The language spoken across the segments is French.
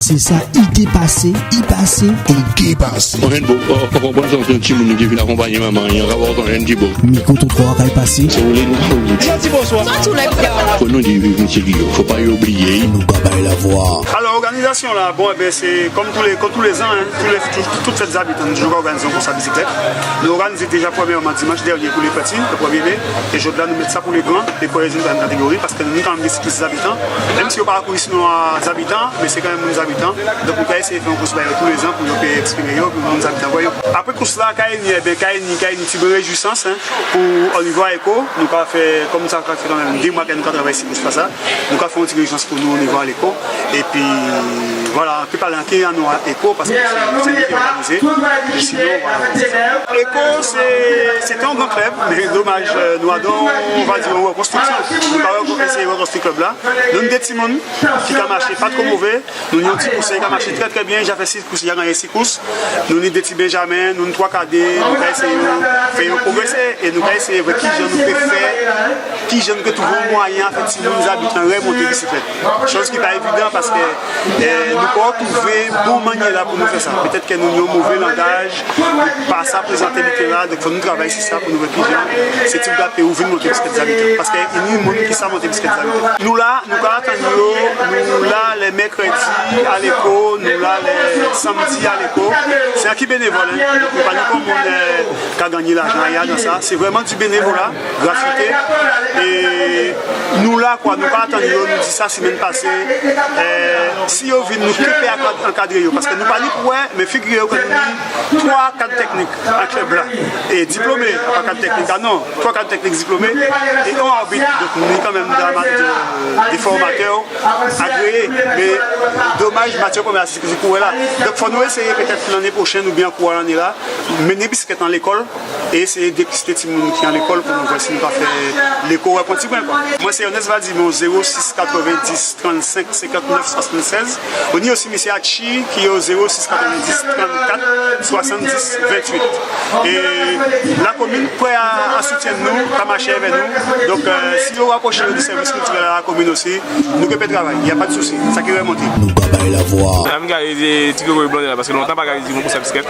C'est ça, idée passée, passé et qui passé. On vient de comprendre que un petit monde qui vient accompagner maman, il y a un rapport dans un petit beau. Micro ton 3 qui passé. C'est où les nous. Bonsoir. Faut nous dire, monsieur Guillaume, faut pas y oublier. Nous gabaille la voix. Alors, l'organisation là, bon, eh bien, c'est comme tous les ans, hein, toutes fêtes habitants, nous toujours organisons pour sa bicyclette. Nous organisons déjà premièrement dimanche dernier pour les petits, le 1er mai, et je dois nous mettre ça pour les grands, les premiers dans une catégorie, parce que nous quand même des cyclistes habitants, même si on ne parle pas ici nos habitants, mais c'est quand même nos habitants. Donc, on peut essayer de faire un course tous les ans pour nous exprimer pour nos habitants. Après le course là, Kaini, une petite réjouissance pour au niveau éco. Nous avons fait, comme ça, fait quand même 2 mois que nous avons travaillé sur ça. Nous avons fait une petite réjouissance pour nous au niveau éco. Et puis, voilà, on peut parler en nous à éco parce que c'est lui qui est organisé. Sinon, voilà. Éco, c'était un grand club, mais dommage, nous avons, on va dire, une reconstruction. Nous avons essayé de reconstruire ce club là. Nous avons des petits monde qui ont marché pas trop mauvais. Nous avons un petit course qui a marché très bien. J'ai fait 6 courses, il y a gagné 6 courses. Nous avons des petits Benjamin, nous avons 3 cadets, nous avons essayé de faire progresser et nous avons essayé de voir qui jeune nous peut faire, qui jeune que trouver un moyen, en fait, si nous habitons à monter bicyclette. Chose qui n'est pas évident parce que nous ne pouvons pas trouver une bonne manière là pour nous faire ça. Peut-être que nous avons un mauvais langage, pas ça présenter le là, donc il faut nous travailler sur ça pour nous voir qui jeune. C'est type de pays où nous monter bicyclette habitants. Parce qu'il y a des gens qui savent monter bicyclette habitants. Nous là, nous là les mercredis à l'école, nous là les samedis à l'école. C'est un qui bénévole, hein. Nous pas comme on a gagné l'argent dans ça. C'est vraiment du bénévolat, gratuité. Et nous là, quoi, nous pas attendre, nous dit ça semaine passée. Si on vient nous préparer à encadrer, parce que nous pas dit ouais, mais figurez-vous que nous 3 cadres techniques à club là. Et diplômés, pas 4 techniques, ah non, 3 cadres techniques diplômés et on arbitre. Donc nous sommes quand même des formateurs agréés. Mais dommage, Mathieu, comme assisté que je courais là. Donc il faut nous essayer peut-être l'année prochaine ou bien courir l'année là, mener bicyclette dans l'école et essayer de dépister tout le monde qui est à l'école pour nous voir si nous pas faire l'école à Ponty. Moi c'est Ernest Vadimon 06 90 35 59 76. On y a aussi M. Hachi qui est au 06 90 34 70 28. Et la commune prête à soutenir nous, à marcher avec nous. Donc si vous rapprochez du service culturel à la commune aussi, nous pouvons travailler, il n'y a pas de souci. Ça qui est remonté. Nous gabaille la voix. Parce que longtemps pas gagné pour sa bicyclette.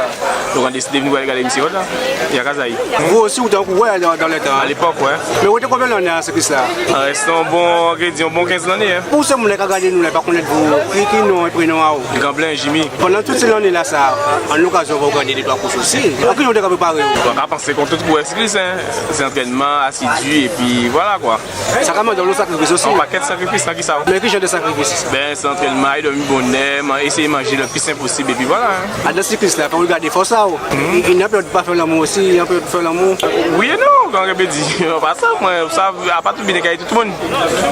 Donc on a décidé de venir regarder l'émission là. Il y a Kazaï. Vous aussi vous avez couru dans le temps. À l'époque, ouais. Mais vous avez combien d'années à ce que ça? C'est un bon 15 années. Pour ce monde qui a gagné nous, pas connaître vous, qui nous prénom à vous. Gamblin Jimmy. Pendant toutes ces années là, ça, en l'occasion vous gagner des 3 courses aussi. À qui nous devons préparer? On va penser qu'on tout court cycliste, c'est entraînement assidu et puis voilà quoi. Ça commence dans le sacrifice aussi. Un paquet de sacrifices là qui ça. Mais qui genre de sacrifices? Ben c'est entraînement, il dormir bonheur, essayer de manger le plus simple possible et puis voilà. À dans cycliste là, quand vous regardez force ça, il n'a pas faire l'amour aussi, il n'a pas faire l'amour. Oui et non, quand on dit, pas ça, moi, ça a pas tout bien gagné tout le monde.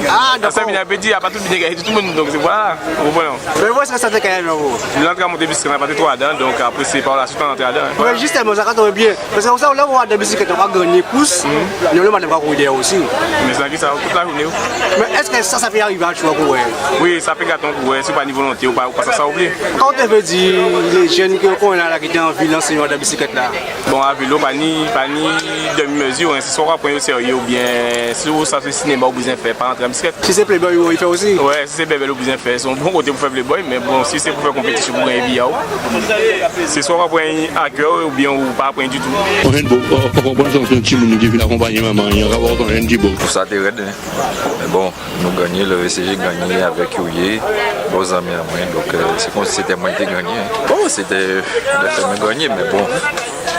Ah d'accord. Ça vient dit, il a pas tout bien gagné tout le monde, donc voilà, vous voyez. Mais où est-ce que ça fait quand même vous? L'entrée à monter bicyclette, on a pas trop dedans, donc après c'est par la suite on entre dedans. Mais justement, ça tombe bien. Parce que ça, là, on a des bicyclettes, on va gagner course, nous, on va courir aussi. Mais c'est ça toute la journée. Mais est-ce que ça peut arriver à jouer courir? Oui, ça peut gâter un courir, c'est pas ni volonté ou pas ça oublie. Quand on veut dire les jeunes qui ont là qui étaient en ville, l'enseignant de bicyclette là? Bon, à vélo, pas ni demi-mesure, c'est soit on prend au sérieux ou bien si vous savez le cinéma ou besoin faire, pas entrer en bicyclette. Si c'est Playboy, il fait aussi? Ouais, si c'est Playboy, ou besoin faire. C'est un bon côté pour faire Playboy, mais bon, si c'est pour faire compétition pour gagner billet, c'est soit on prend à cœur ou bien ou pas prendre du tout. On vient de comprendre que un petit monde qui vient accompagner maman, il y a un rapport dans un petit beau. Pour ça, c'est raide. Mais bon, nous gagnons, le VCG gagné avec Yoye, vos amis à moi. Donc c'est comme si c'était moi qui gagné. Bon, c'était le fait de gagner, mais bon,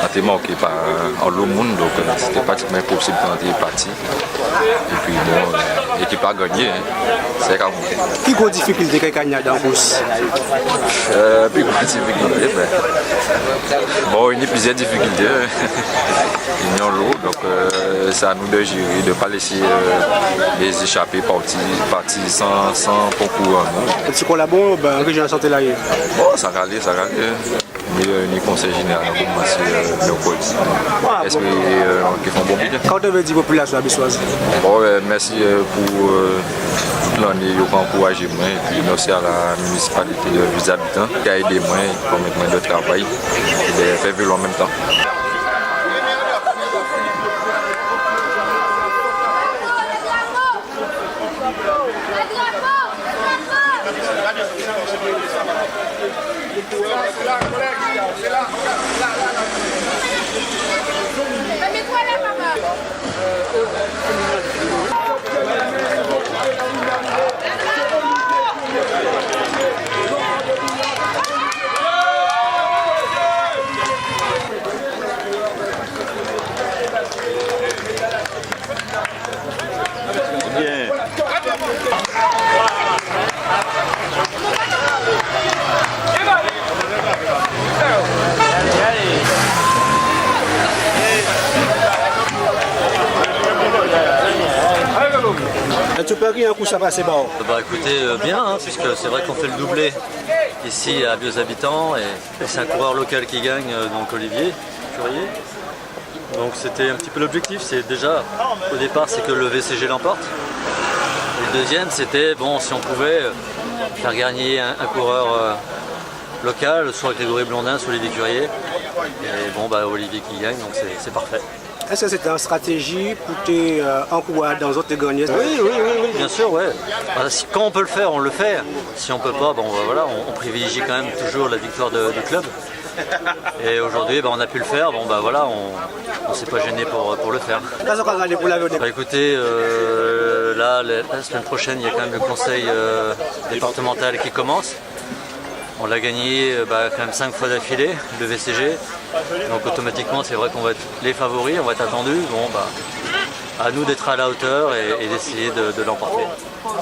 on était manqué par en l'eau monde, donc c'était pratiquement impossible quand on était parti. Et puis bon, l'équipe a gagné, c'est quand même. Qui a difficulté qu'il y a dans la course? Plus grande difficulté, bon, il y a plusieurs difficultés. Il y a l'eau, donc c'est à nous de gérer, de ne pas laisser les échapper partir sans concours. Tu collabores, ben, que j'ai santé là. Bon, ça râle. Ni conseil général, on commence le code. Est-ce qu'ils font bon bilan? Quand on veut dire population abissoise? Bon, merci pour toute l'année, ils ont encouragé moi. Et puis merci à la municipalité des habitants qui a aidé moi pour mettre moi de travail et de faire vélo en même temps. Mets-toi là, papa. Bien. Tu peux rien, un coup ça va, c'est bon. Bah écoutez, bien, hein, puisque c'est vrai qu'on fait le doublé ici à Vieux Habitants et c'est un coureur local qui gagne, donc Olivier Curier. Donc c'était un petit peu l'objectif, c'est déjà au départ c'est que le VCG l'emporte. Et le deuxième c'était bon si on pouvait faire gagner un coureur local, soit Grégory Blondin, soit Olivier Curier. Et bon bah Olivier qui gagne, donc c'est parfait. Est-ce que c'est une stratégie pour encourager dans les autres gagner? Oui, bien sûr, ouais. Quand on peut le faire, on le fait. Si on peut pas, bon, voilà, on privilégie quand même toujours la victoire du club. Et aujourd'hui, on a pu le faire. Bon, bah voilà, on ne s'est pas gêné pour le faire. Bah, écoutez, là, la semaine prochaine, il y a quand même le conseil départemental qui commence. On l'a gagné quand même 5 fois d'affilée, le VCG. Donc automatiquement, c'est vrai qu'on va être les favoris, on va être attendus. Bon, à nous d'être à la hauteur et d'essayer de l'emporter.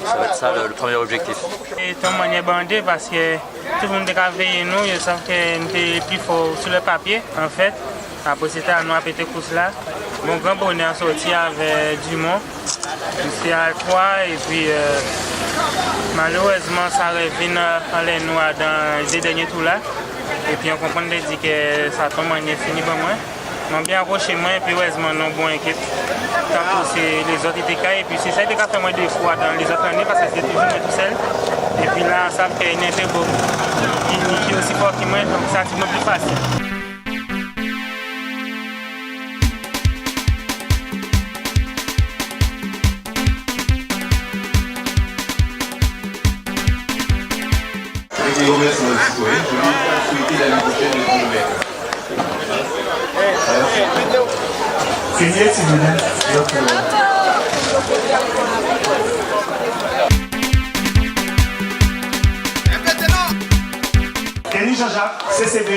Ça va être ça le premier objectif. Et tout le monde est bandé parce que tout le monde a veillé nous, ils savent que nous sommes plus forts sur le papier en fait. Après c'était à nous à péter course là. Mon grand bonheur sorti avec Dumont, c'est à quoi et puis malheureusement ça revient en les noirs dans les derniers tours là. Et puis on comprend que ça tombe en fini pour moi. On bien accroché moi et puis heureusement non bonne équipe. Tant que les autres étaient cas et puis c'est ça qui a fait moi des fois dans les autres années parce que c'était toujours moi tout seul. Et puis là ça fait une était beau. Il est aussi fort que moi donc ça c'est plus facile. Je vous remercie de votre citoyen. Je vais souhaiter l'année prochaine de tout le maître. Kenny Jean-Jacques, CCB,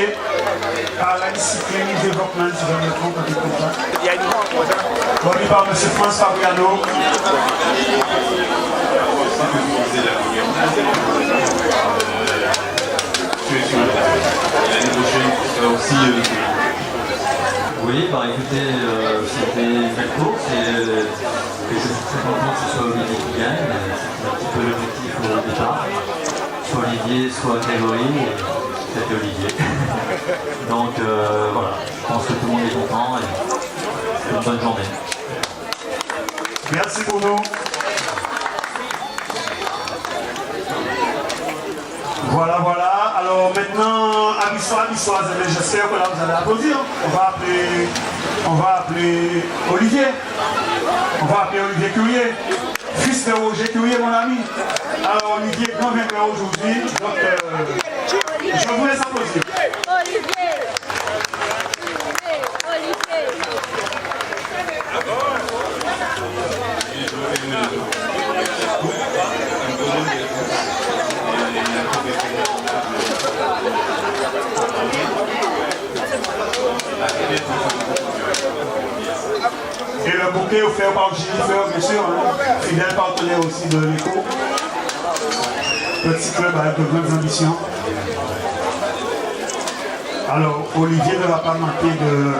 par la discipline développement du développement quand il comprend. Il y a une bonne par M. France Fabriano. L'année prochaine, ce sera aussi Oui, écoutez, c'était une belle course et je suis très content que ce soit Olivier qui gagne. C'était un petit peu l'objectif au départ. Soit Olivier, soit Grégory, c'était Olivier. Donc voilà, je pense que tout le monde est content et une bonne journée. Merci Bruno. Voilà. Alors maintenant, amis-toi, j'espère que là vous allez applaudir. On va appeler Olivier. On va appeler Olivier Curier, fils de Roger Curier, mon ami. Alors Olivier, grand vainqueur aujourd'hui. Donc, je vous laisse applaudir. Et le bouquet offert par Jennifer, bien sûr, fidèle partenaire aussi de l'ECO. Petit club avec de grandes ambitions. Alors, Olivier ne va pas manquer de...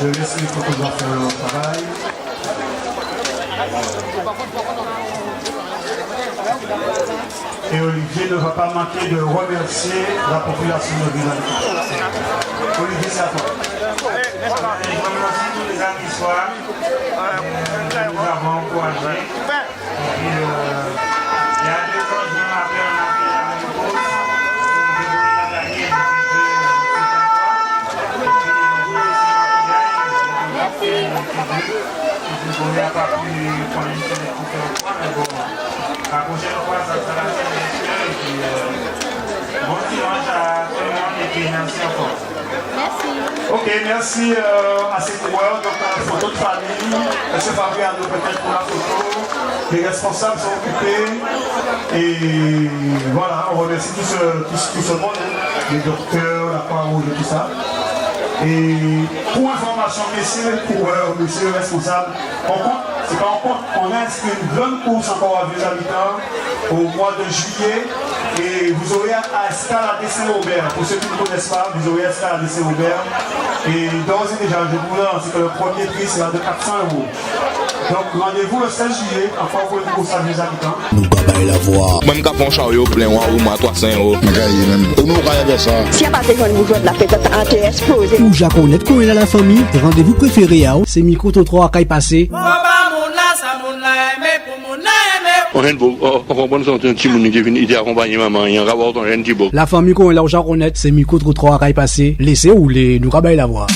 Je laisse les photographes faire leur travail. Et Olivier ne va pas manquer de remercier la population de Villani. Olivier, c'est à toi. Je remercie tous les amis soirs. Nous avons encouragé. Il y a 2 ans, je m'appelle, on a fait la même chose. On a gagné. Je n'ai pas pu prendre une seule équipe, mais bon, la prochaine fois, ça sera la seule. Et merci à ces coureurs, donc la photo de famille, M. Fabriano peut-être pour la photo, les responsables sont occupés, et voilà, on remercie tout ce monde, les docteurs, la Croix-Rouge et tout ça. Et pour information, messieurs coureurs, messieurs responsables, on compte, c'est pas on compte, on a inscrit une grande course encore à Vieux-Habitants au mois de juillet. Et vous aurez à Escalade Saint-Robert. Pour ceux qui ne connaissent pas, vous aurez à Escalade Saint-Robert. Et d'ores et déjà, je vous lance que le premier prix sera de 400 €. Donc rendez-vous le 16 juillet, encore pour une course à Vieux-Habitants. Nous gagnons la voix. Même quand on chariot plein, on a 300 €. Nous gagnons ça. Si y a pas de gens vous jouez de la fête, ça a explosé. Ou Jaconnette, quand il a la famille, rendez-vous préféré, c'est micro trottoir à passé. On comprend que c'est un petit monde qui vient accompagner maman, il y a un rapport dans un petit book. La famille, quand il a Jaconnette, c'est micro trottoir à passé. Laissez ou les nous gagnons la voix.